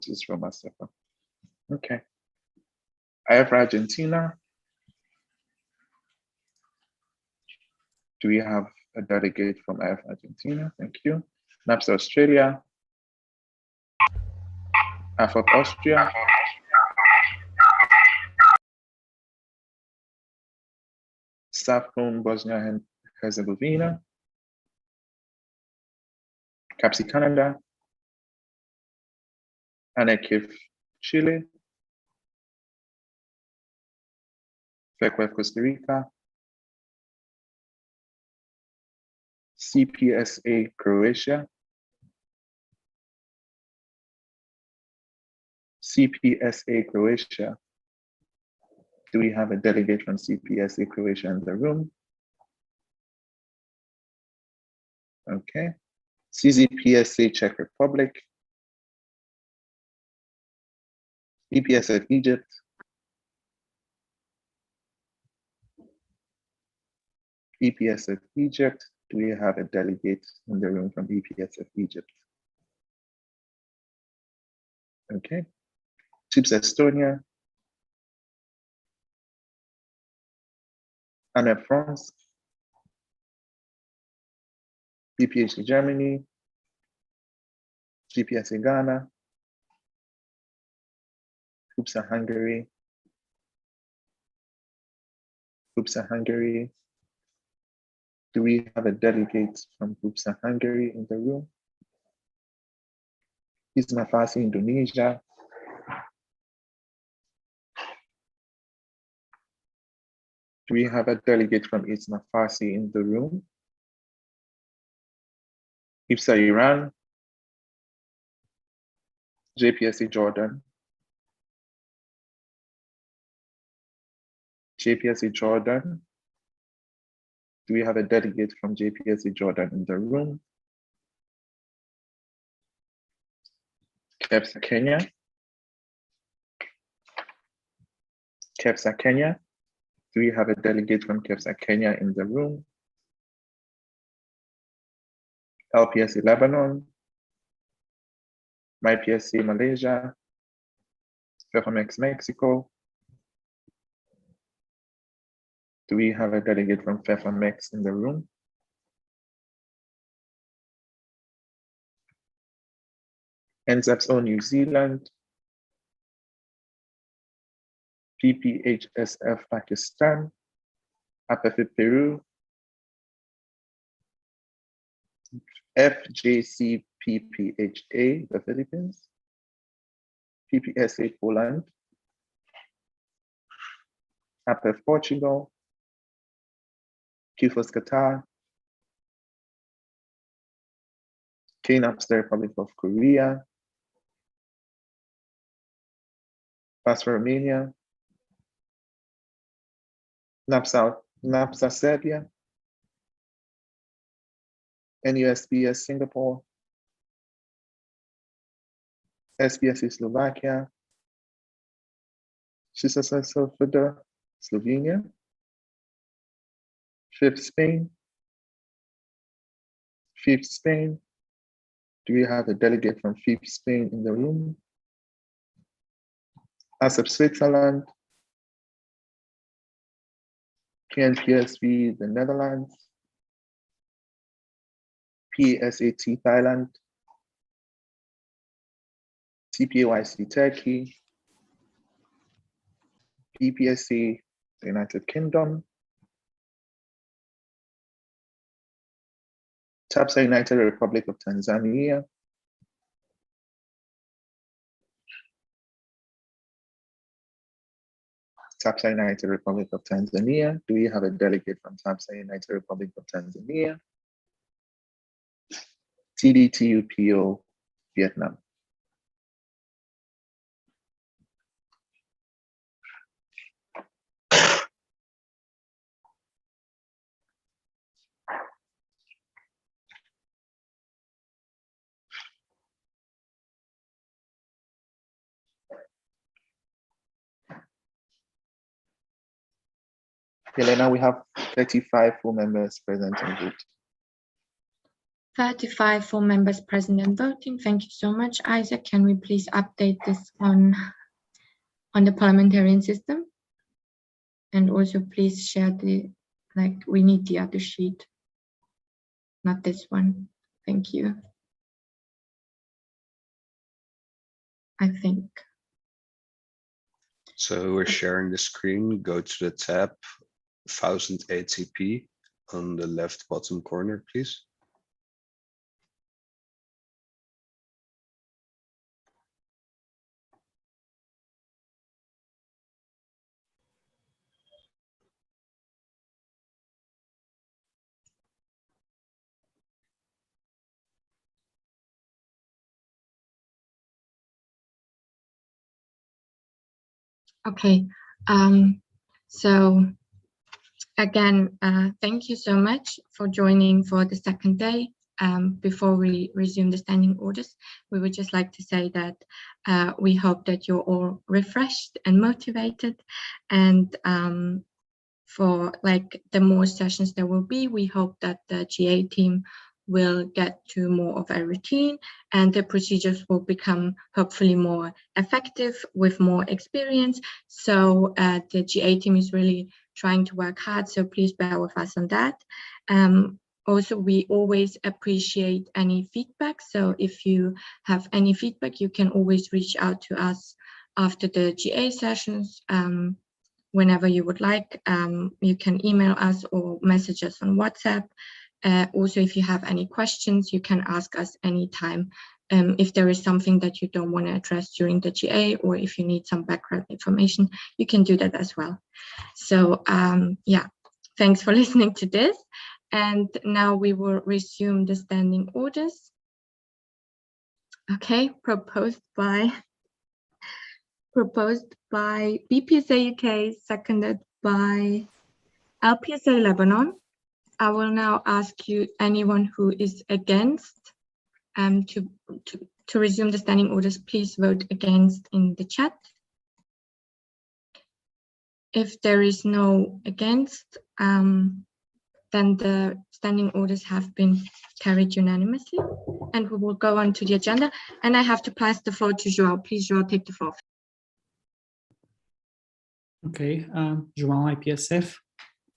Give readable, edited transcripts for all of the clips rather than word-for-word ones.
is from ASEPA. Okay. IF Argentina. Do we have a delegate from IF Argentina? Thank you. NAPS Australia. AFOP Austria. SAFCOM Bosnia and Herzegovina. CAPSI Canada. ANECIF Chile. FECWEF Costa Rica. CPSA Croatia. CPSA Croatia. Do we have a delegate from CPSA Croatia in the room? Okay. CZPSA Czech Republic. IPSF Egypt. IPSF Egypt. Do we have a delegate in the room from IPSF Egypt? Okay. TIPS Estonia. ANEP France. PPHC Germany. GPSA Ghana. CUPSA Hungary. CUPSA Hungary. Do we have a delegate from CUPSA Hungary in the room? ISMAFASI Indonesia. Do we have a delegate from ISMAFASI in the room? IPSA Iran. JPSA Jordan. JPSA Jordan. Do we have a delegate from JPSA Jordan in the room? KEPSA Kenya. KEPSA Kenya. Do we have a delegate from KEPSA Kenya in the room? LPSA Lebanon. MyPSA Malaysia. FEFAMEX Mexico. Do we have a delegate from FEFAMEX in the room? NZEPSO New Zealand. PPHSF Pakistan. APF Peru. FJCPPHA, the Philippines. PPSA Poland. APF Portugal. QFOS Qatar. KNAPS the Republic of Korea. FASFA Romania. NAPSA Serbia. NUSBS Singapore. SBSE Slovakia. SISA Salvador, Slovenia. Fifth Spain. Fifth Spain. Do we have a delegate from Fifth Spain in the room? ASEP Switzerland. KNPSV, the Netherlands. PSAT Thailand. TPAYC Turkey. PPSA the United Kingdom. TAPSA United Republic of Tanzania. TAPSA United Republic of Tanzania. Do we have a delegate from TAPSA United Republic of Tanzania? TDTUPO Vietnam. Helena, we have 35 full members present on vote. 35 full members present and voting. Thank you so much, Isaac. Can we please update this on the parliamentarian system? And also please share we need the other sheet, not this one. Thank you. I think. So we're sharing the screen. Go to the tab 1000 ATP on the left bottom corner, please. Okay. So again, thank you so much for joining for the second day. Before we resume the standing orders, we would just like to say that we hope that you're all refreshed and motivated, and for the more sessions there will be, we hope that the GA team will get to more of a routine and the procedures will become hopefully more effective with more experience. So the GA team is really trying to work hard, so please bear with us on that. Also, we always appreciate any feedback. So if you have any feedback, you can always reach out to us after the GA sessions. Whenever you would like, you can email us or message us on WhatsApp. Also, if you have any questions, you can ask us anytime. If there is something that you don't want to address during the GA, or if you need some background information, you can do that as well. So yeah, thanks for listening to this. And now we will resume the standing orders. Okay, proposed by BPSA UK, seconded by IPSF Lebanon. I will now ask you, anyone who is against, to resume the standing orders, please vote against in the chat. If there is no against, then the standing orders have been carried unanimously, and we will go on to the agenda. And I have to pass the floor to João. Please, João, take the floor. Okay, João, IPSF.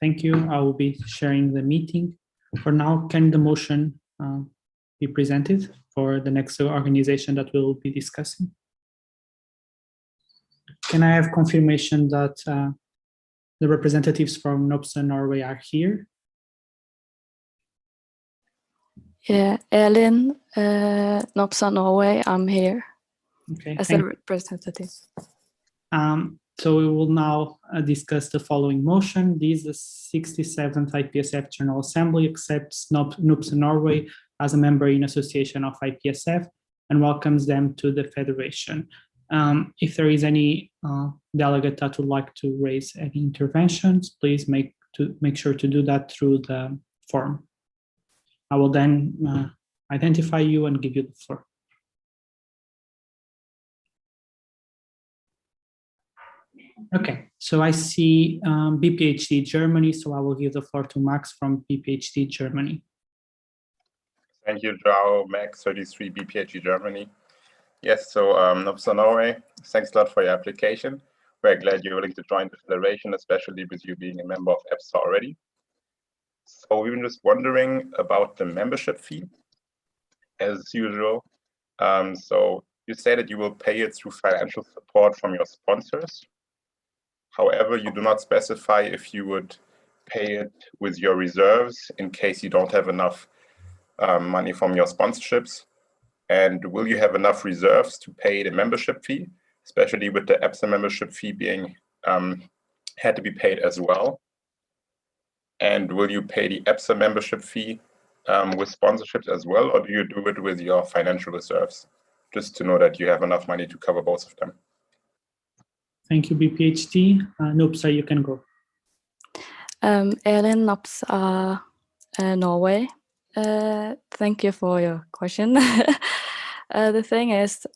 Thank you. I will be sharing the meeting. For now, can the motion be presented for the next organization that we'll be discussing? Can I have confirmation that the representatives from NOPSA Norway are here? Yeah, Elin, NOPSA Norway, I'm here as a representative. So we will now discuss the following motion. This is the 67th IPSF General Assembly accepts NOPSA Norway as a member in association of IPSF and welcomes them to the Federation. If there is any delegate that would like to raise any interventions, please make sure to do that through the form. I will then identify you and give you the floor. Okay, so I see BPHD Germany, so I will give the floor to Max from BPHD Germany. Thank you, João. Max, 33, BPHD Germany. Yes, so NOPSA Norway, thanks a lot for your application. We're glad you're willing to join the Federation, especially with you being a member of EPSA already. So we were just wondering about the membership fee, as usual. So you say that you will pay it through financial support from your sponsors. However, you do not specify if you would pay it with your reserves in case you don't have enough money from your sponsorships. And will you have enough reserves to pay the membership fee, especially with the EPSA membership fee being had to be paid as well? And will you pay the EPSA membership fee with sponsorships as well, or do you do it with your financial reserves? Just to know that you have enough money to cover both of them. Thank you, BPHD. NOPSA, you can go. Elin, NOPSA Norway. Thank you for your question. The thing is,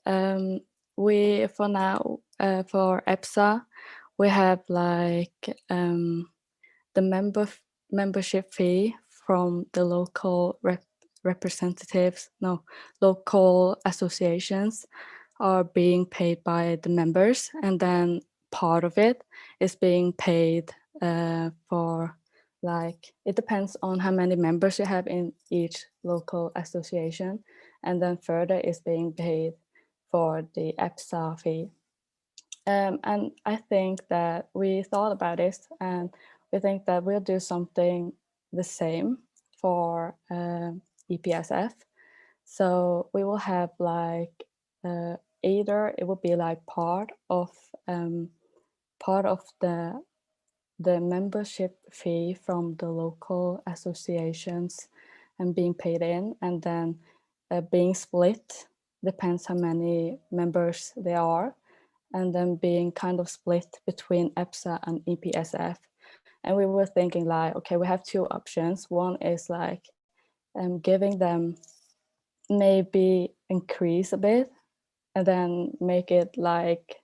we for now for EPSA, we have like the membership fee from the local local associations are being paid by the members, and then part of it is being paid for, like, it depends on how many members you have in each local association, and then further is being paid for the EPSA fee. And I think that we thought about this, and we think that we'll do something the same for IPSF. So we will have like either it will be like part of the membership fee from the local associations and being paid in, and then being split, depends how many members there are, and then being kind of split between EPSA and IPSF. And we were thinking like, okay, we have two options. One is like giving them, maybe increase a bit, and then make it like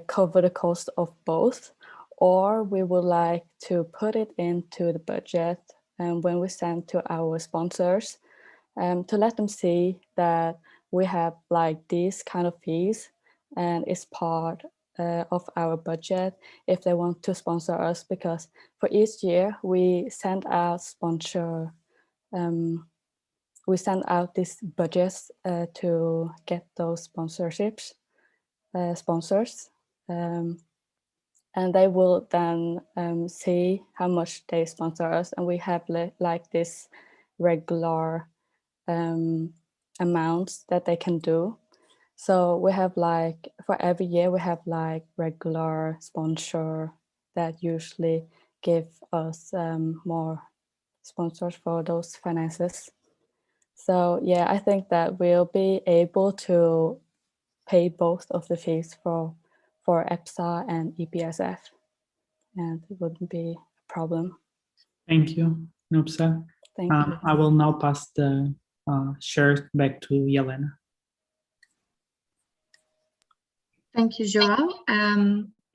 cover the cost of both, or we would like to put it into the budget and when we send to our sponsors, to let them see that we have like these kind of fees and it's part of our budget if they want to sponsor us, because for each year we send out these budgets to get those sponsors, and they will then see how much they sponsor us, and we have like this regular amounts that they can do. So we have like, for every year we have like regular sponsor that usually give us more sponsors for those finances. So yeah, I think that we'll be able to pay both of the fees for EPSA and IPSF, and it wouldn't be a problem. Thank you, Nupsa. Thank you. I will now pass the share back to Yelena. Thank you, Joao.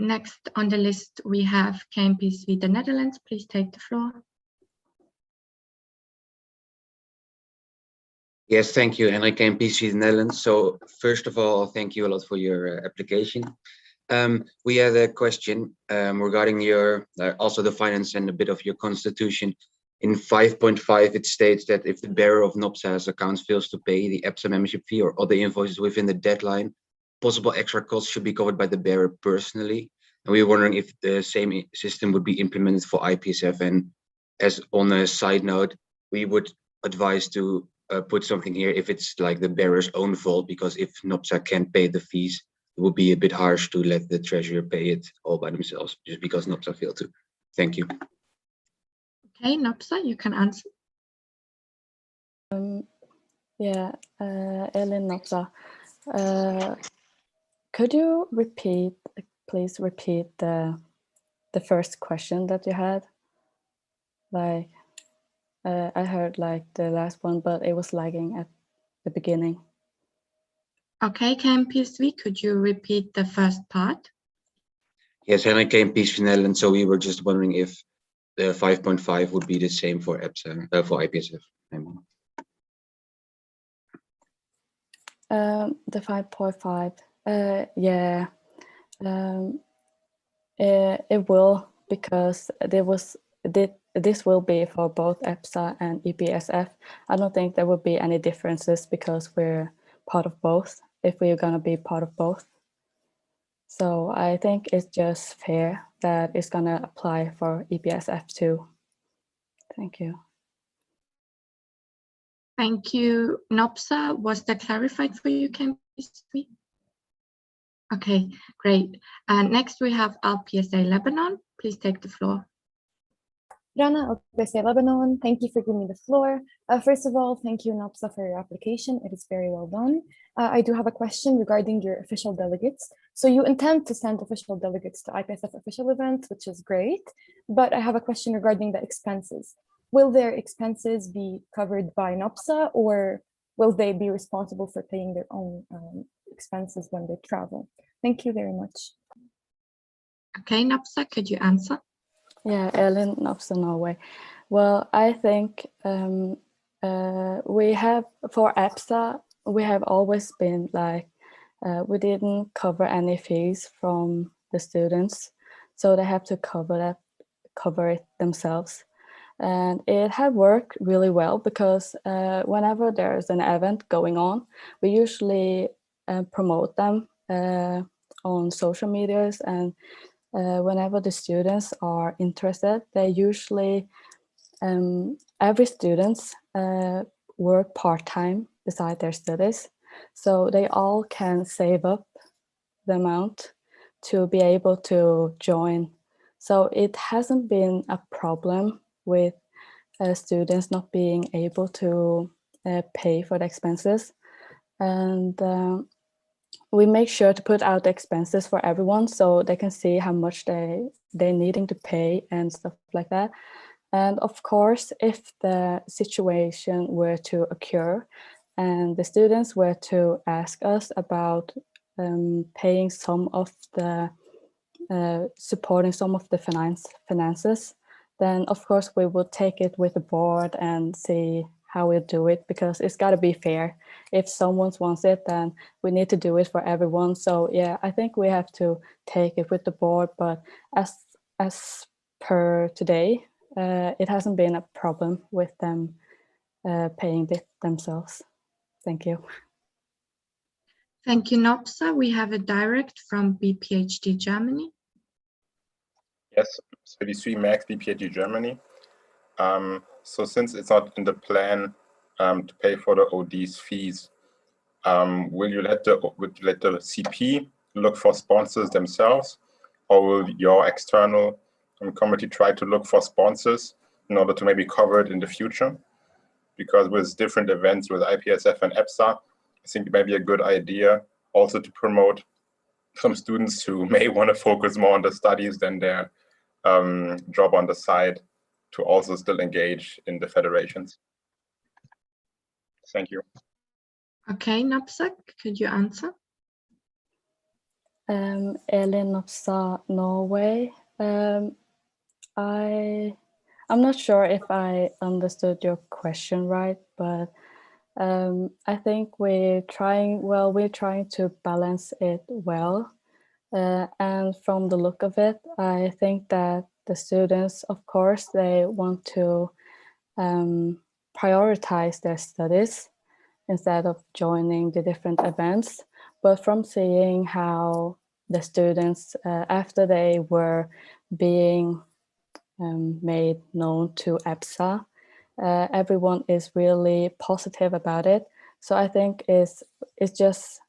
Next on the list, we have KMPSV the Netherlands. Please take the floor. Yes, thank you, Henrik, KMPSV the Netherlands. So first of all, thank you a lot for your application. We had a question regarding your also the finance and a bit of your constitution. In 5.5, it states that if the bearer of NOPSA's accounts fails to pay the EPSA membership fee or other invoices within the deadline, possible extra costs should be covered by the bearer personally. And we were wondering if the same system would be implemented for IPSF. And as on a side note, we would advise to put something here if it's like the bearer's own fault, because if NOPSA can't pay the fees, it would be a bit harsh to let the treasurer pay it all by themselves just because NOPSA failed to. Thank you. Okay, Nopsa, you can answer. Yeah, Elin Nopsa, could you please repeat the first question that you had? Like, I heard like the last one, but it was lagging at the beginning. Okay, KMPSV, could you repeat the first part? Yes, Henrik, KMPSV Netherlands. So we were just wondering if the 5.5 would be the same for EPSA, for IPSF. The 5.5, yeah, it will, because this will be for both EPSA and IPSF. I don't think there will be any differences because we're part of both, if we're gonna be part of both. So I think it's just fair that it's gonna apply for IPSF too. Thank you. Thank you, Nopsa. Was that clarified for you, KMPSV? Okay, great. Next we have IPSA Lebanon. Please take the floor. Rana, IPSA Lebanon, thank you for giving me the floor. First of all, thank you, Nopsa, for your application. It is very well done. I do have a question regarding your official delegates. So you intend to send official delegates to IPSF official events, which is great, but I have a question regarding the expenses. Will their expenses be covered by NOPSA, or will they be responsible for paying their own expenses when they travel? Thank you very much. Okay, Nopsa, could you answer? Yeah, Elin Nopsa, Norway. Well, I think we have, for EPSA, we have always been like, we didn't cover any fees from the students, so they have to cover it themselves. And it had worked really well because whenever there's an event going on, we usually promote them on social medias, and whenever the students are interested, they usually, every students work part-time beside their studies, so they all can save up the amount to be able to join. So it hasn't been a problem with students not being able to pay for the expenses. And we make sure to put out the expenses for everyone so they can see how much they're needing to pay and stuff like that. And of course, if the situation were to occur and the students were to ask us about paying some of the, supporting some of the finances, then of course we will take it with the board and see how we'll do it, because it's got to be fair. If someone wants it, then we need to do it for everyone. So yeah, I think we have to take it with the board, but as per today, it hasn't been a problem with them paying it themselves. Thank you. Thank you, Nopsa. We have a direct from BPhD Germany. Yes, 33 Max, BPhD Germany. So since it's not in the plan to pay for the OD's fees, would you let the CP look for sponsors themselves, or will your external committee try to look for sponsors in order to maybe cover it in the future? Because with different events with IPSF and EPSA, I think it may be a good idea also to promote some students who may want to focus more on the studies than their job on the side, to also still engage in the federations. Thank you. Okay, Nopsa, could you answer? Elin Nopsa, Norway. I'm not sure if I understood your question right, but I think we're trying to balance it well. And from the look of it, I think that the students, of course, they want to prioritize their studies instead of joining the different events. But from seeing how the students, after they were being made known to EPSA, everyone is really positive about it. So I think it's just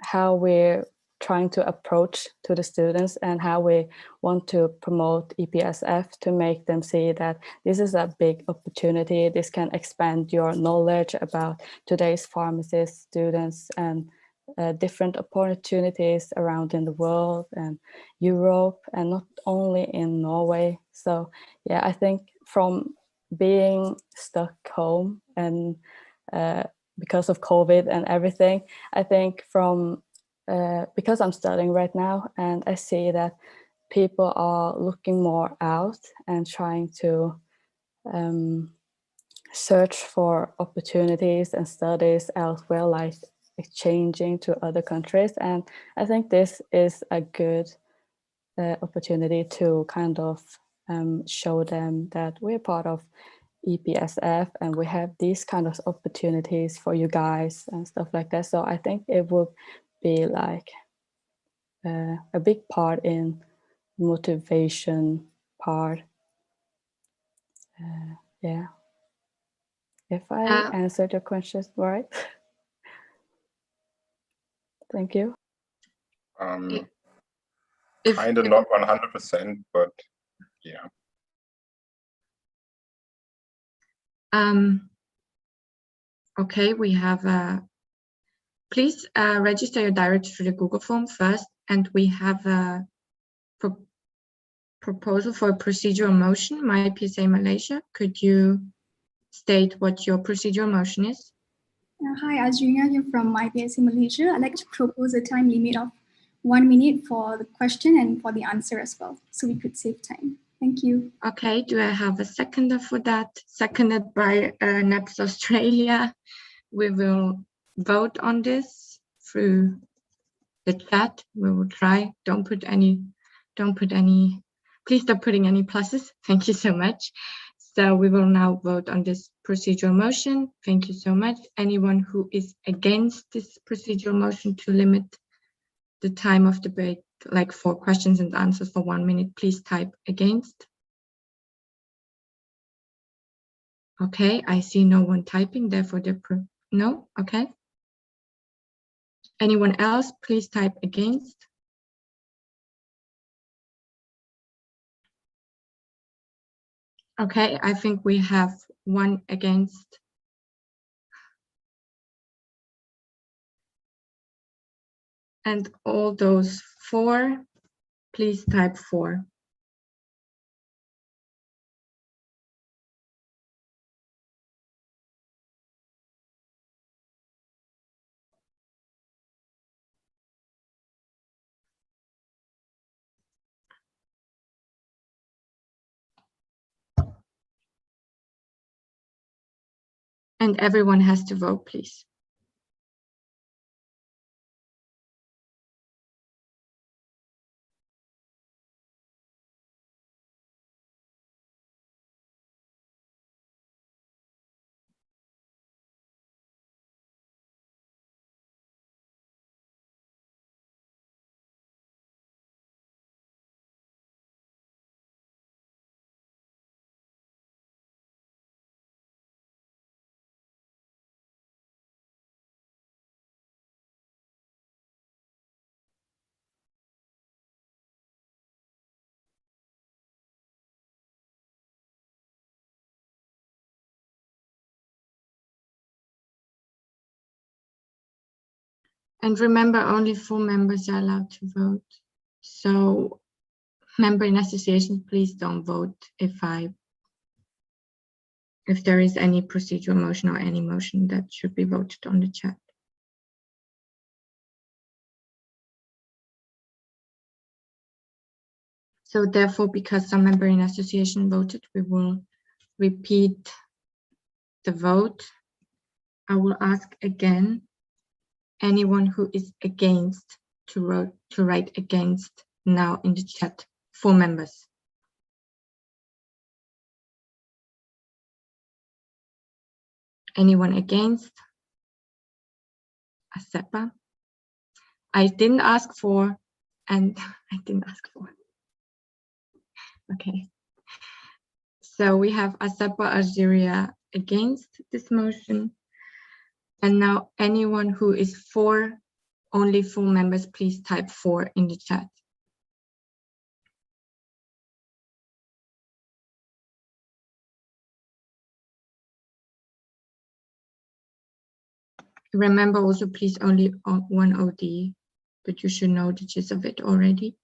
how we're trying to approach to the students and how we want to promote IPSF to make them see that this is a big opportunity. This can expand your knowledge about today's pharmacist students and different opportunities around in the world and Europe, and not only in Norway. So yeah, I think from being stuck home and because of COVID and everything, I think from because I'm studying right now and I see that people are looking more out and trying to search for opportunities and studies elsewhere, like exchanging to other countries. And I think this is a good opportunity to kind of show them that we're part of IPSF and we have these kind of opportunities for you guys and stuff like that. So I think it would be like a big part in motivation part. Yeah. If I answered your questions right. Thank you. Kind of not 100%, but yeah. Okay, we have please register your direct through the Google form first, and we have a proposal for a procedural motion. MyPSA Malaysia, could you state what your procedural motion is? Hi, Azrina here from IPSC Malaysia. I'd like to propose a time limit of 1 minute for the question and for the answer as well, so we could save time. Thank you. Okay, do I have a seconder for that? Seconded by NEPS Australia. We will vote on this through the chat. We will try. Please stop putting any pluses. Thank you so much. So we will now vote on this procedural motion. Thank you so much. Anyone who is against this procedural motion to limit the time of debate, like for questions and answers for 1 minute, please type against. Okay, I see no one typing, therefore no, okay. Anyone else, please type against. Okay, I think we have 1 against. And all those 4, please type 4. And everyone has to vote, please. And remember, only 4 members are allowed to vote. So member in association, please don't vote if there is any procedural motion or any motion that should be voted on the chat. So therefore, because some member in association voted, we will repeat the vote. I will ask again, anyone who is against to write against now in the chat. 4 members. Anyone against? Asepa. I didn't ask for, and I didn't ask for. Okay. So we have Asepa Algeria against this motion. And now anyone who is for, only 4 members, please type 4 in the chat. Remember also, please, only 1 OD, but you should know the gist of it already.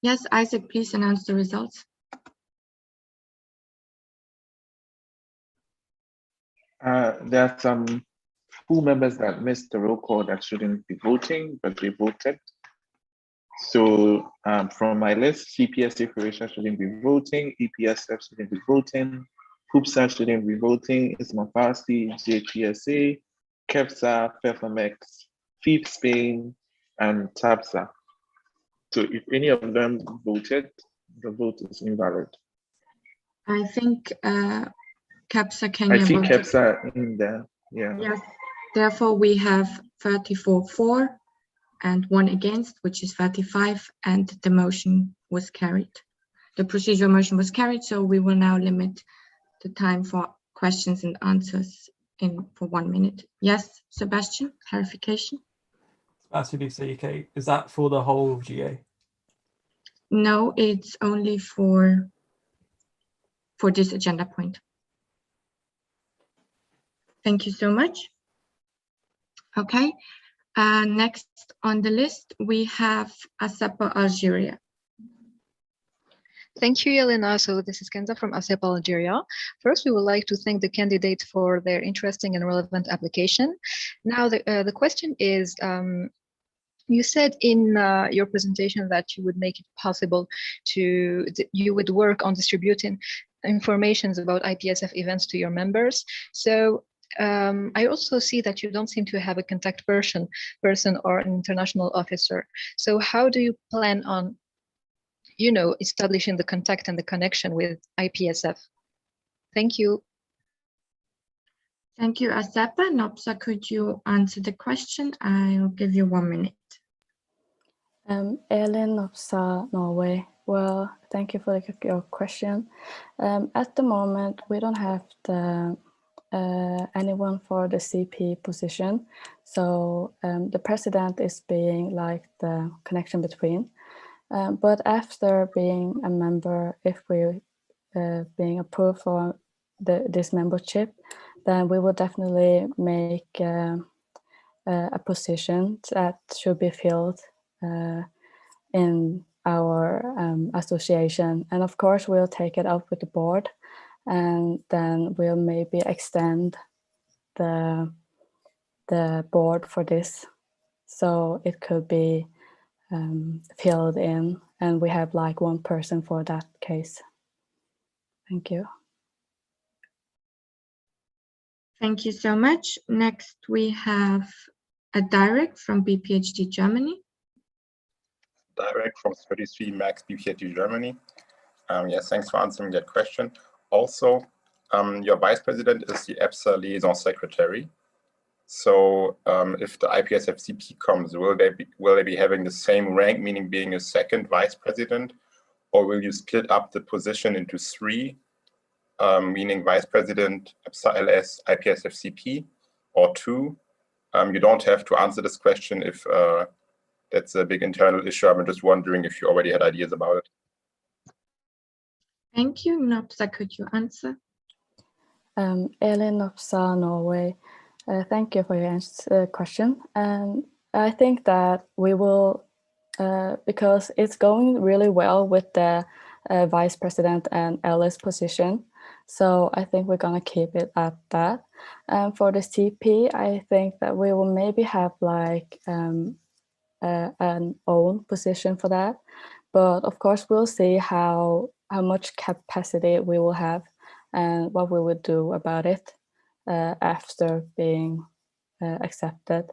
Yes, Isaac, please announce the results. There are some full members that missed the roll call that shouldn't be voting, but they voted. So from my list, CPSA Croatia shouldn't be voting, IPSF shouldn't be voting, PUPSA shouldn't be voting, ISMAFASI, JPSA, KEPSA, FEFAMEX, FIF Spain, and TAPSA. So if any of them voted, the vote is invalid. I think CAPSA I Kenya see voted. KEPSA in there, yeah. Yes, therefore we have 34 for and 1 against, which is 35, and the motion was carried. The procedural motion was carried, so we will now limit the time for questions and answers for 1 minute. Yes, Sebastian, clarification? Sebastian, UK, is that for the whole GA? No, it's only for this agenda point. Thank you so much. Okay, next on the list, we have ASEPA Algeria. Thank you, Yelena. So this is Kenza from ASEPA Algeria. First, we would like to thank the candidate for their interesting and relevant application. Now, the question is, you said in your presentation that you would make it possible you would work on distributing informations about IPSF events to your members. So I also see that you don't seem to have a contact person or an international officer. So how do you plan on, establishing the contact and the connection with IPSF? Thank you. Thank you, ASEPA. Nopsa, could you answer the question? I'll give you 1 minute. Elin Nopsa, Norway. Well, thank you for your question. At the moment, we don't have anyone for the CP position. So the president is being like the connection between. But after being a member, if we being approved for this membership, then we will definitely make a position that should be filled in our association. And of course, we'll take it up with the board, and then we'll maybe extend the board for this. So it could be filled in, and we have like 1 person for that case. Thank you. Thank you so much. Next, we have a direct from BPHD Germany. Direct from 33 Max BPHD Germany. Yes, thanks for answering that question. Also, your vice president is the EPSA liaison secretary. So if the IPSF CP comes, will they be having the same rank, meaning being a second vice president, or will you split up the position into 3, meaning vice president, EPSA LS, IPSF CP, or 2? You don't have to answer this question if that's a big internal issue. I'm just wondering if you already had ideas about it. Thank you. Nopsa, could you answer? Elin Nopsa, Norway. Thank you for your question. And I think that we will, because it's going really well with the vice president and LS position. So I think we're going to keep it at that. And for the CP, I think that we will maybe have like an own position for that. But of course, we'll see how much capacity we will have and what we would do about it after being accepted.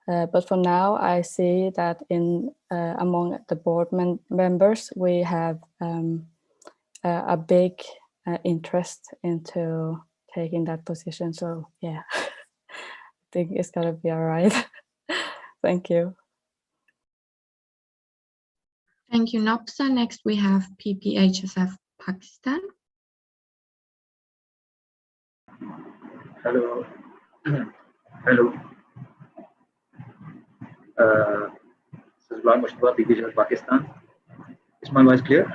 But for now, I see that among the board members, we have a big interest into taking that position. So yeah, I think it's gonna be all right. Thank you. Thank you, Nopsa. Next, we have PPHSF Pakistan. Hello. Hello. This is Ghulam Mustafa, PPHSF Pakistan. Is my voice clear?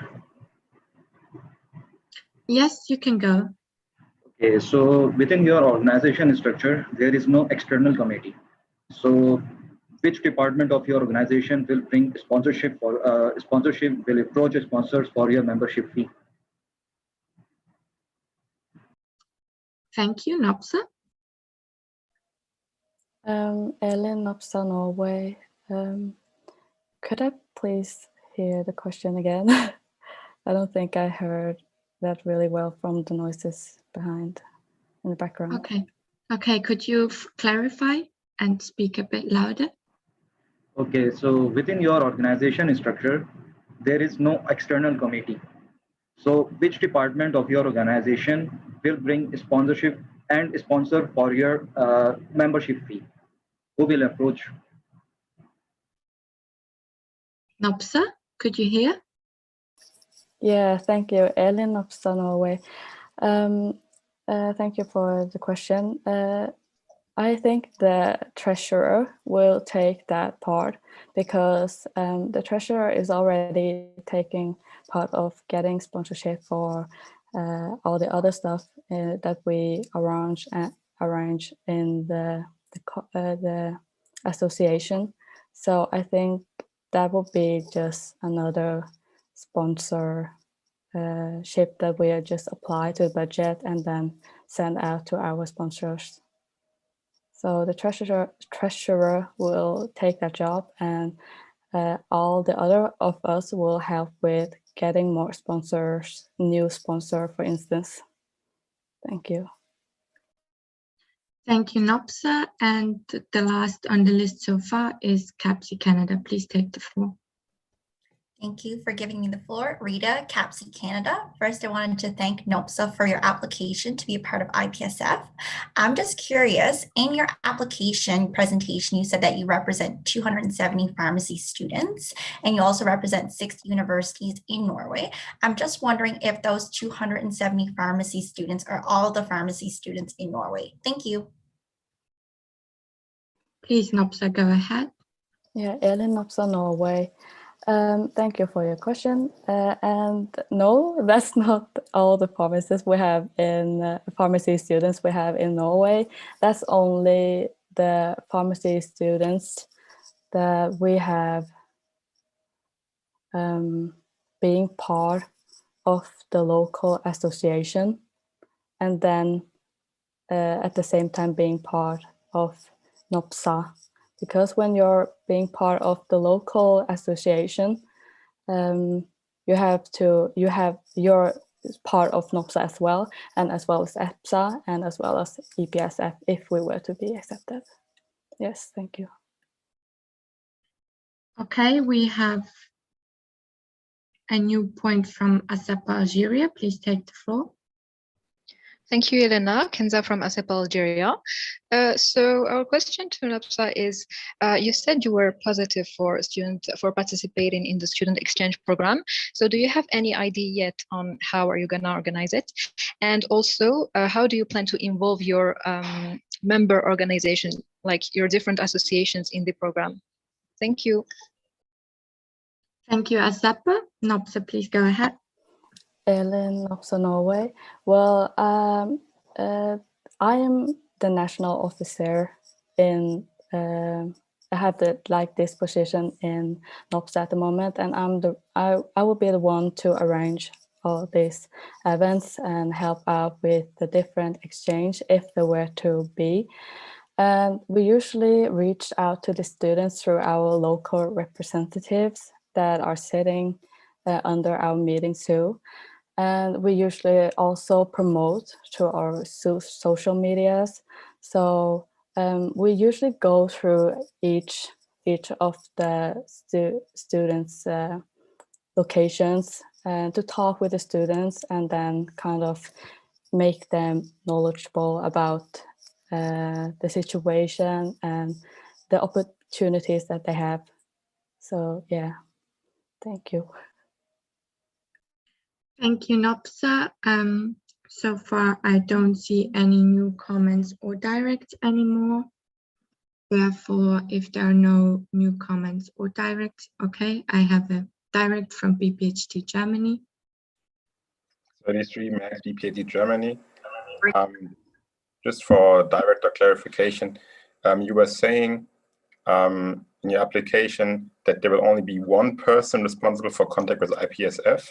Yes, you can go. Okay, so within your organization structure, there is no external committee. So which department of your organization will bring sponsorship will approach sponsors for your membership fee? Thank you, Nopsa. Ellen Nopsa, Norway. Could I please hear the question again? I don't think I heard that really well from the noises behind in the background. Okay, could you clarify and speak a bit louder? Okay, so within your organization structure, there is no external committee. So which department of your organization will bring sponsorship and sponsor for your membership fee? Who will approach? Nopsa, could you hear? Yeah, thank you. Elin Nopsa, Norway. Thank you for the question. I think the treasurer will take that part because the treasurer is already taking part of getting sponsorship for all the other stuff that we arrange in the association. So I think that would be just another sponsorship that we just apply to the budget and then send out to our sponsors. So the treasurer will take that job, and all the other of us will help with getting more sponsors, new sponsor, for instance. Thank you. Thank you, Nopsa. And the last on the list so far is CAPSI Canada. Please take the floor. Thank you for giving me the floor. Rita, CAPSI Canada. First, I wanted to thank NOPSA for your application to be a part of IPSF. I'm just curious, in your application presentation, you said that you represent 270 pharmacy students, and you also represent 6 universities in Norway. I'm just wondering if those 270 pharmacy students are all the pharmacy students in Norway. Thank you. Please, Nopsa, go ahead. Yeah, Elin Nopsa, Norway. Thank you for your question. And no, that's not all the pharmacists we have in pharmacy students we have in Norway. That's only the pharmacy students that we have being part of the local association, and then at the same time being part of NOPSA. Because when you're being part of the local association, you're part of NOPSA as well as EPSA and as well as IPSF if we were to be accepted. Yes, thank you. Okay, we have a new point from ASEPA Algeria. Please take the floor. Thank you, Elena. Kenza from ASEPA Algeria. So our question to NOPSA is, you said you were positive for participating in the student exchange program. So do you have any idea yet on how are you going to organize it? And also, how do you plan to involve your member organization, like your different associations in the program? Thank you. Thank you, ASEPA. NOPSA, please go ahead. Elin Nopsa, Norway. Well, I am the national officer in. I have this position in NOPSA at the moment, and I will be the one to arrange all these events and help out with the different exchange if there were to be. And we usually reach out to the students through our local representatives that are sitting under our meetings too. And we usually also promote to our social medias. So we usually go through each of the students' locations and to talk with the students and then kind of make them knowledgeable about the situation and the opportunities that they have. So yeah, thank you. Thank you, Nopsa. So far, I don't see any new comments or directs anymore. Therefore, if there are no new comments or directs, okay, I have a direct from BPHT Germany. 33 Max BPHT Germany. Just for director clarification, you were saying in in your application that there will only be one person responsible for contact with IPSF.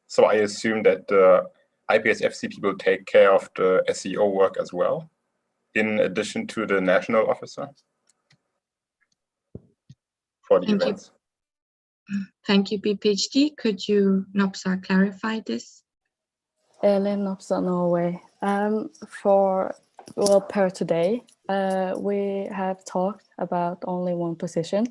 So I assume that the IPSF CP will take care of the SEO work as well, in addition to the national officer for the events. Thank you, BPHD. Could you, Nopsa, clarify this? Elin Nopsa, Norway. Per today, we have talked about only one position,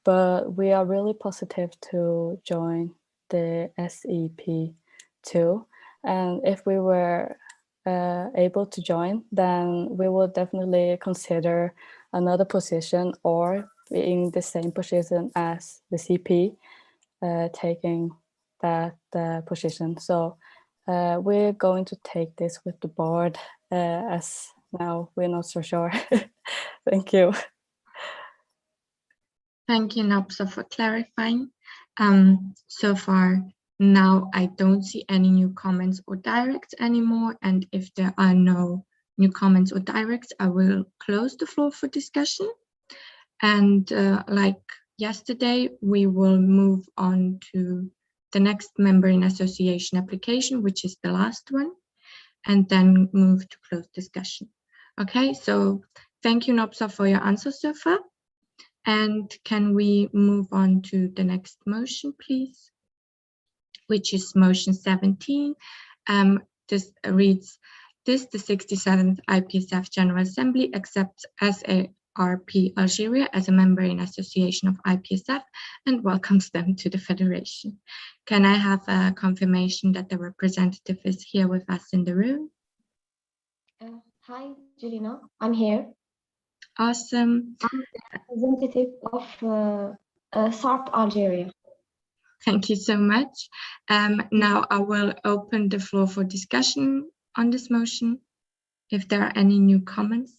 but we are really positive to join the SEP too. And if we were able to join, then we will definitely consider another position or being the same position as the CP, taking that position. So we're going to take this with the board, as now we're not so sure. Thank you. Thank you, Nopsa, for clarifying. So far now, I don't see any new comments or directs anymore. And if there are no new comments or directs, I will close the floor for discussion. And like yesterday, we will move on to the next member in association application, which is the last one, and then move to closed discussion. Okay, so thank you, Nopsa, for your answer so far. And can we move on to the next motion, please? Which is motion 17. This reads, the 67th IPSF General Assembly accepts SARP Algeria as a member in association of IPSF and welcomes them to the Federation. Can I have a confirmation that the representative is here with us in the room? Hi, Julina, I'm here. Awesome. I'm the representative of SARP Algeria. Thank you so much. Now I will open the floor for discussion on this motion, if there are any new comments.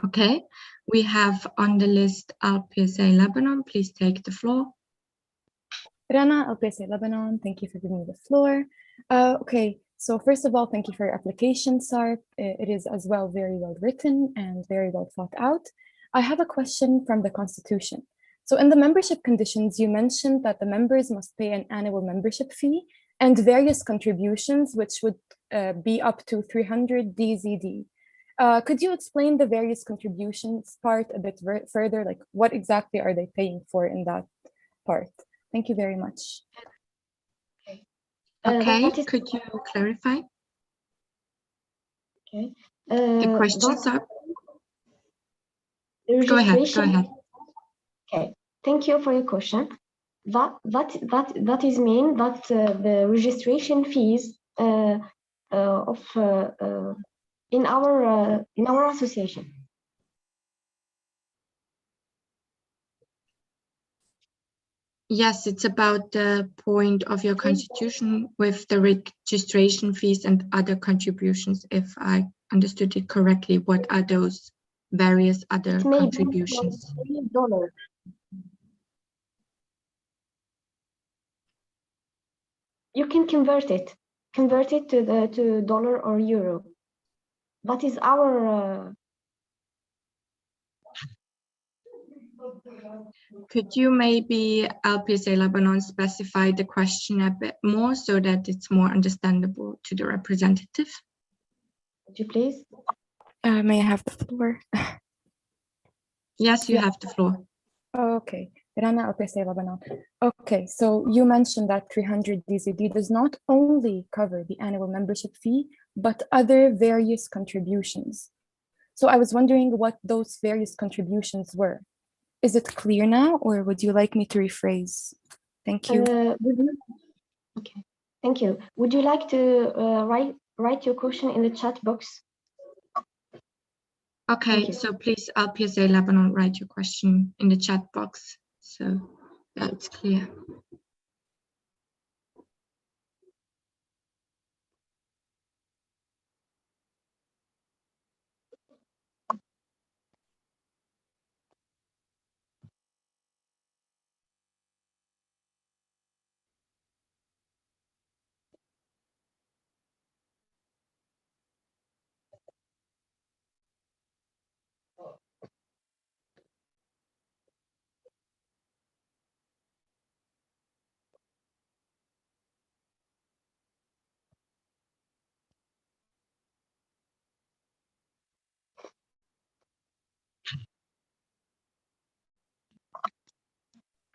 Okay, we have on the list IPSA Lebanon. Please take the floor. Rana, IPSA Lebanon, thank you for giving me the floor. Okay, so first of all, thank you for your application, SARP. It is as well very well written and very well thought out. I have a question from the Constitution. So in the membership conditions, you mentioned that the members must pay an annual membership fee and various contributions, which would be up to 300 DZD. Could you explain the various contributions part a bit further? Like what exactly are they paying for in that part? Thank you very much. Okay, could you clarify? Okay. The questions are? The go ahead. Okay, thank you for your question. That is mean that the registration fees in our association. Yes, it's about the point of your constitution with the registration fees and other contributions. If I understood it correctly, what are those various other contributions? $3. You can convert it to dollar or euro. That is our. Could you maybe, IPSA Lebanon, specify the question a bit more so that it's more understandable to the representative? Would you please? May I have the floor? Yes, you have the floor. Okay. Rana, IPSA Lebanon. Okay, so you mentioned that 300 DZD does not only cover the annual membership fee, but other various contributions. So I was wondering what those various contributions were. Is it clear now, or would you like me to rephrase? Thank you. Okay, thank you. Would you like to write your question in the chat box? Okay, so please, IPSA Lebanon, write your question in the chat box so that's clear.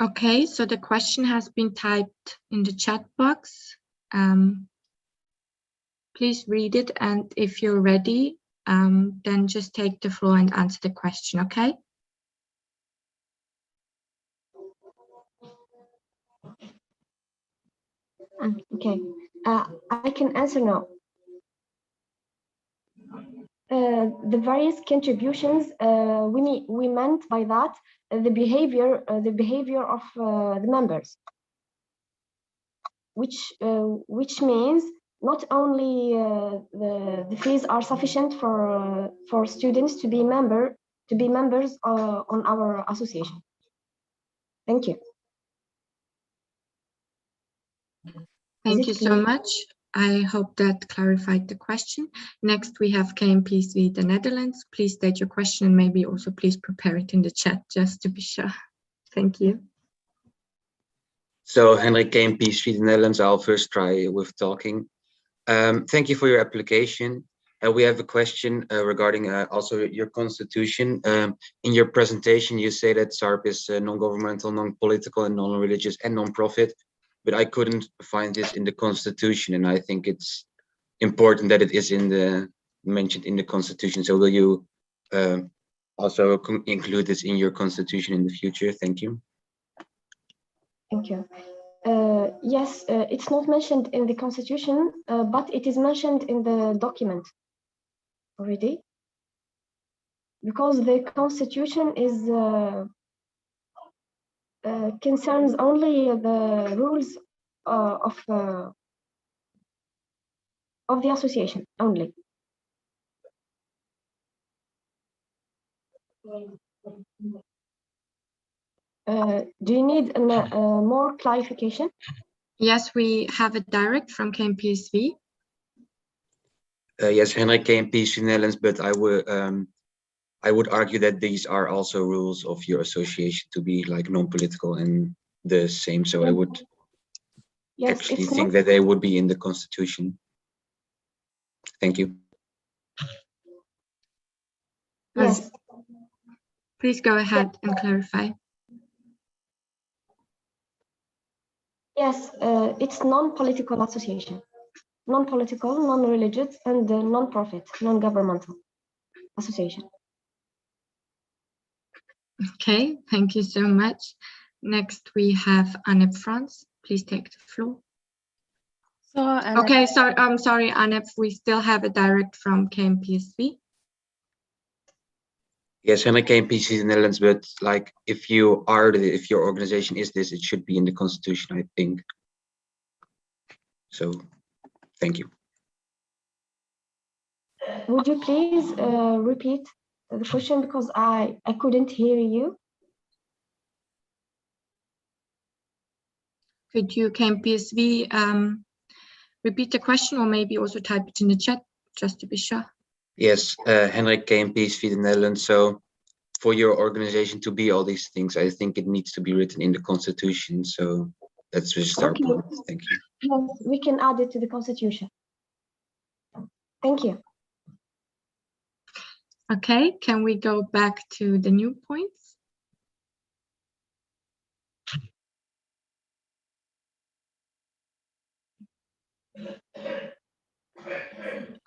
Okay, so the question has been typed in the chat box. Please read it, and if you're ready, then just take the floor and answer the question, okay? Okay, I can answer now. The various contributions, we meant by that the behavior of the members, which means not only the fees are sufficient for students to be members on our association. Thank you. Thank you so much. I hope that clarified the question. Next, we have KMPSV, the Netherlands. Please state your question and maybe also please prepare it in the chat just to be sure. Thank you. So Henrik KMPSV, the Netherlands, I'll first try with talking. Thank you for your application. We have a question regarding also your constitution. In your presentation, you say that SARP is non-governmental, non-political, and non-religious and non-profit, but I couldn't find this in the constitution, and I think it's important that it is mentioned in the constitution. So will you also include this in your constitution in the future? Thank you. Thank you. Yes, it's not mentioned in the constitution, but it is mentioned in the document already, because the constitution is concerns only the rules of the association only. Do you need more clarification? Yes, we have a direct from KMPSV. Yes, Henrik KMPSV Netherlands, but I would argue that these are also rules of your association to be like non-political and the same. So I would actually think that they would be in the constitution. Thank you. Yes. Please go ahead and clarify. Yes, it's non-political association, non-political, non-religious, and non-profit, non-governmental association. Okay, thank you so much. Next, we have Anep France. Please take the floor. So, okay, sorry, I'm sorry, Anep. We still have a direct from KMPSV. Yes, Henrik KMPSV Netherlands, but like if your organization is this, it should be in the constitution, I think. So, thank you. Would you please repeat the question, because I couldn't hear you? Could you, KMPSV, repeat the question or maybe also type it in the chat just to be sure? Yes, Henrik KMPSV the Netherlands. So for your organization to be all these things, I think it needs to be written in the constitution. So that's just our point. Thank you. Yes, we can add it to the constitution. Thank you. Okay, can we go back to the new points?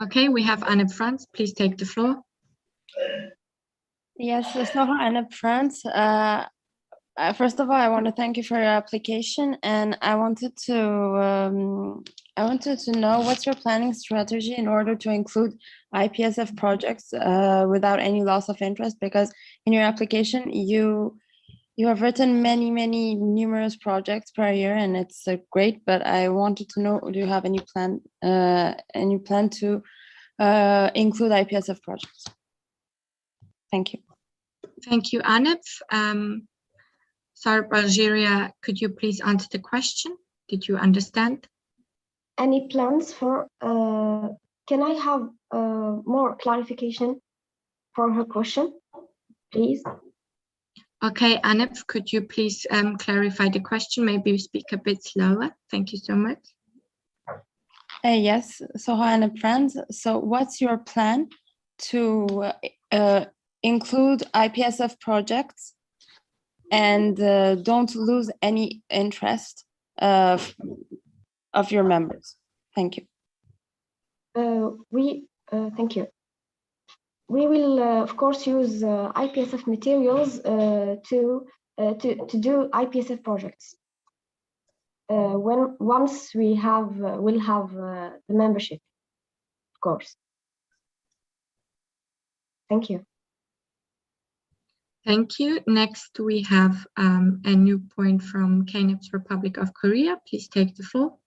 Okay, we have Anne France. Please take the floor. Yes, so Anne France. First of all, I want to thank you for your application, and I wanted to know what's your planning strategy in order to include IPSF projects without any loss of interest, because in your application you have written many numerous projects per year, and it's great, but I wanted to know, do you have any plan to include IPSF projects? Thank you. Thank you, Anep. Sarp Algeria, could you please answer the question? Did you understand? Any plans for, can I have more clarification for her question, please? Okay, Anep, could you please clarify the question? Maybe you speak a bit slower. Thank you so much. Yes, so Anep France, so what's your plan to include IPSF projects and don't lose any interest of your members. Thank you. Thank you. We will, of course, use IPSF materials to do IPSF projects. Once we have, we'll have the membership, of course. Thank you. Thank you. Next, we have a new point from KNEP's Republic of Korea. Please take the floor.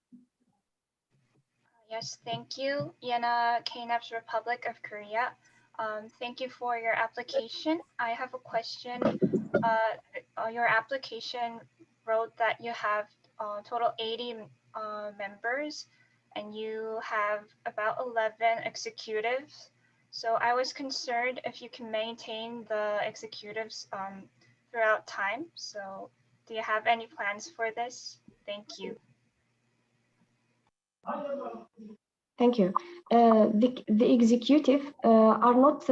Yes, thank you, Yena, KNEP's Republic of Korea. Thank you for your application. I have a question. Your application wrote that you have total 80 members and you have about 11 executives. So I was concerned if you can maintain the executives throughout time. So do you have any plans for this? Thank you. Thank you. The executive are not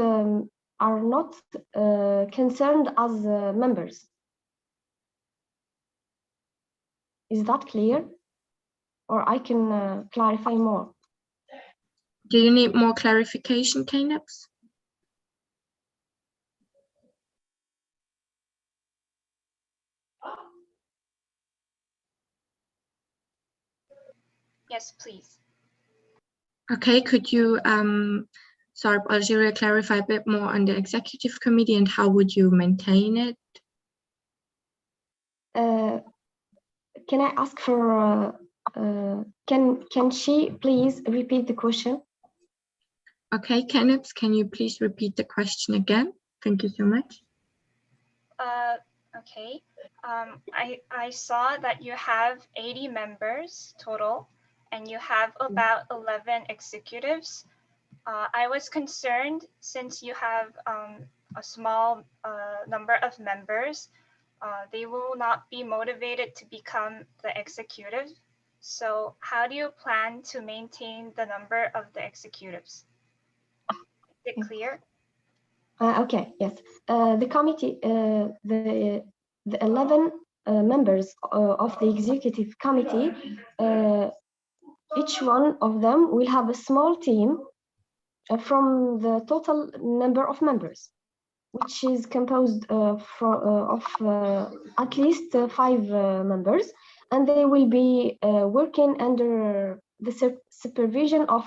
concerned as members. Is that clear? Or I can clarify more. Do you need more clarification, KNEPs? Yes, please. Okay, could you, SARP Algeria, clarify a bit more on the executive committee and how would you maintain it? Can I ask for, can she please repeat the question? Okay, KNEPs, can you please repeat the question again? Thank you so much. Okay. I saw that you have 80 members total and you have about 11 executives. I was concerned since you have a small number of members, they will not be motivated to become the executive. So how do you plan to maintain the number of the executives? Is it clear? Okay, yes. The committee, the 11 members of the executive committee, each one of them will have a small team from the total number of members, which is composed of at least 5 members, and they will be working under the supervision of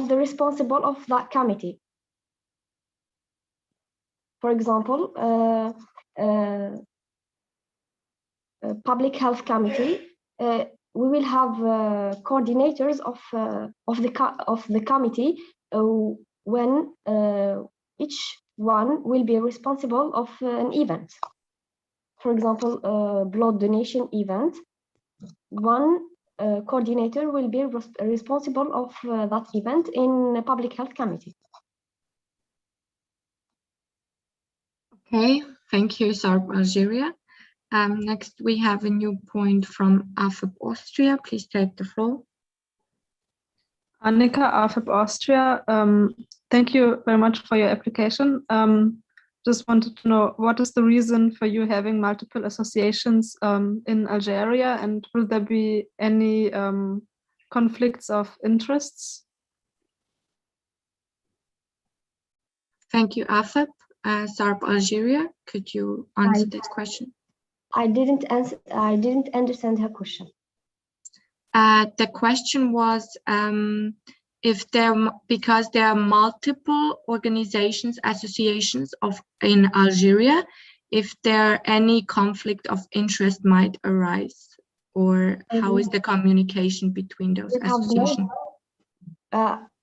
the responsible of that committee. For example, public health committee, we will have coordinators of the committee when each one will be responsible of an event. For example, blood donation event. One coordinator will be responsible of that event in a public health committee. Okay, thank you, SARP Algeria. Next, we have a new point from AFIP Austria. Please take the floor. Annika, AFIP Austria. Thank you very much for your application. Just wanted to know, what is the reason for you having multiple associations in Algeria, and will there be any conflicts of interests? Thank you, AFIP. SARP Algeria, could you answer this question? I didn't understand her question. The question was if because there are multiple organizations, associations in Algeria, if there any conflict of interest might arise, or how is the communication between those associations?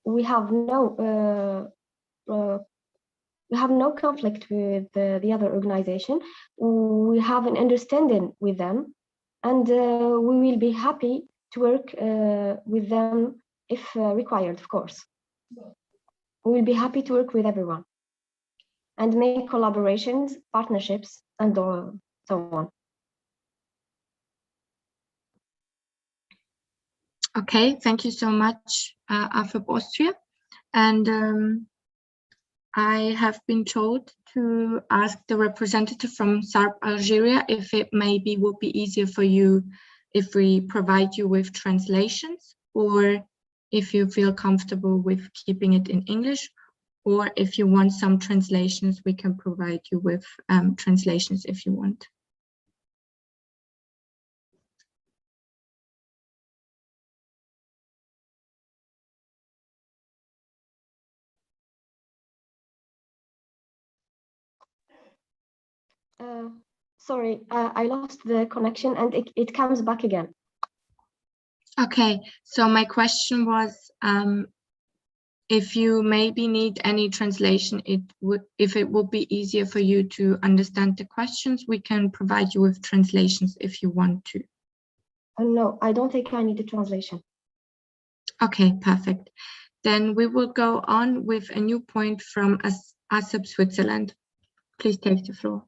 We have no conflict with the other organization. We have an understanding with them, and we will be happy to work with them if required, of course. We will be happy to work with everyone and make collaborations, partnerships, and so on. Okay, thank you so much, AFIP Austria. And I have been told to ask the representative from SARP Algeria if it maybe would be easier for you if we provide you with translations, or if you feel comfortable with keeping it in English, or if you want some translations, we can provide you with translations if you want. Sorry, I lost the connection and it comes back again. Okay, so my question was, if you maybe need any translation, if it would be easier for you to understand the questions, we can provide you with translations if you want to. No, I don't think I need a translation. Okay, perfect. Then we will go on with a new point from IPSF Switzerland. Please take the floor.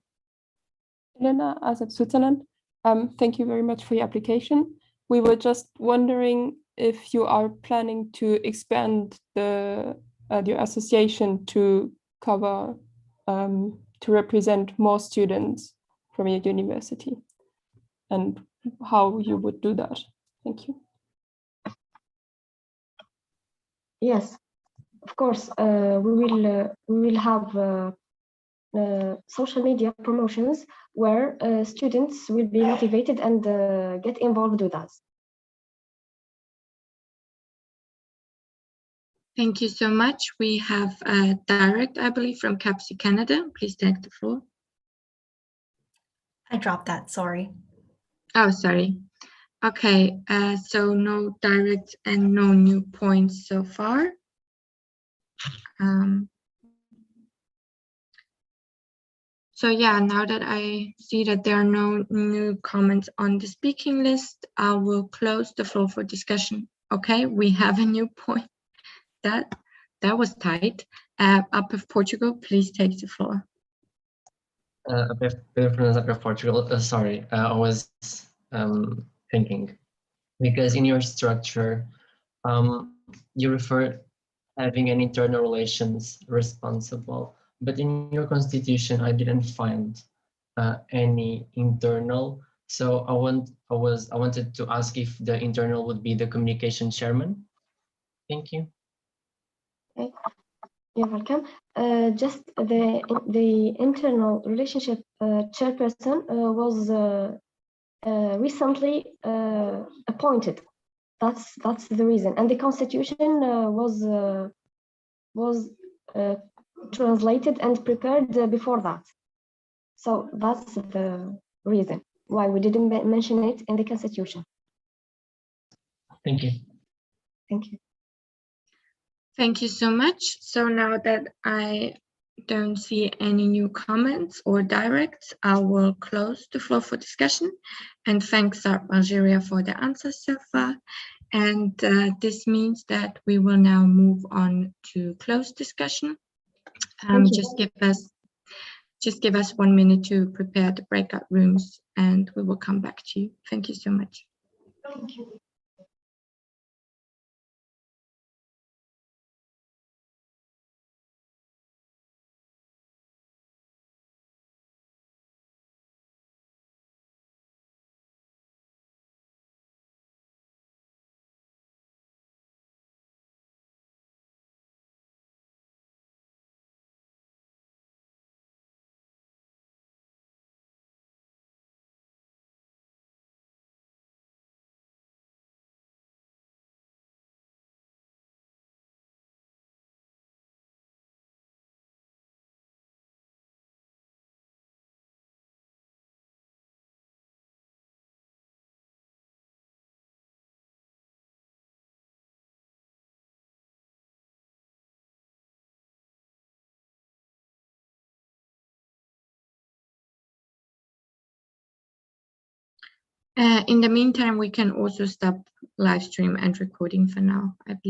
Elena, IPSF Switzerland. Thank you very much for your application. We were just wondering if you are planning to expand your association to cover, to represent more students from your university, and how you would do that. Thank you. Yes, of course. We will have social media promotions where students will be motivated and get involved with us. Thank you so much. We have a direct, I believe, from CAPSI Canada. Please take the floor. I dropped that, sorry. Oh, sorry. Okay, so no direct and no new points so far. So yeah, now that I see that there are no new comments on the speaking list, I will close the floor for discussion. Okay, we have a new point. That was tight. Up of Portugal, please take the floor. Up of Portugal. Sorry, I was thinking, because in your structure, you refer having an internal relations responsible, but in your constitution, I didn't find any internal. So I wanted to ask if the internal would be the communication chairman. Thank you. Okay. You're welcome. Just the internal relationship chairperson was recently appointed. That's the reason, and the constitution was translated and prepared before that. So that's the reason why we didn't mention it in the constitution. Thank you. Thank you. Thank you so much. So now that I don't see any new comments or directs, I will close the floor for discussion and thank SARP Algeria for the answers so far. And this means that we will now move on to close discussion. Just give us 1 minute to prepare the breakout rooms and we will come back to you. Thank you so much. Thank you. In the meantime, we can also stop live stream and recording for now, I believe.